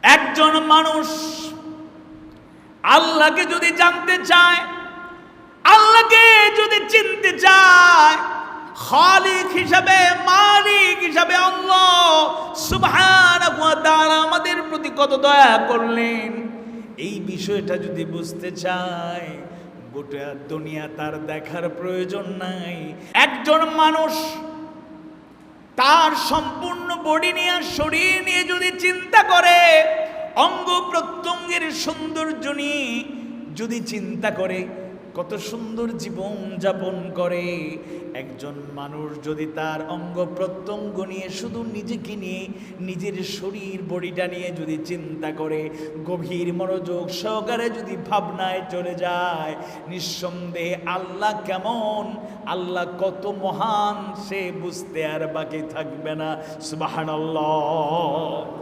একজন মানুষ আল্লাহকে যদি জানতে চায়, আল্লাহকে যদি চিনতে চায়, খালিক হিসাবে, মালিক হিসাবে আল্লাহ সুবহানাহু ওয়া তাআলা আমাদের প্রতি কত দয়া করলেন, এই বিষয়টা যদি বুঝতে চায়, গোটা দুনিয়া তার দেখার প্রয়োজন নাই। একজন মানুষ তার সম্পূর্ণ বডি নিয়ে, শরীর নিয়ে যদি চিন্তা করে, অঙ্গ প্রত্যঙ্গের সৌন্দর্য নিয়ে যদি চিন্তা করে, কত সুন্দর জীবন যাপন করে। একজন মানুষ যদি তার অঙ্গ প্রত্যঙ্গ নিয়ে, শুধু নিজেকে নিয়ে, নিজের শরীর বডিটা নিয়ে যদি চিন্তা করে, গভীর মনোযোগ সহকারে যদি ভাবনায় চলে যায়, নিঃসন্দেহে আল্লাহ কেমন, আল্লাহ কত মহান, সে বুঝতে আর বাকি থাকবে না। সুবহানাল্লাহ।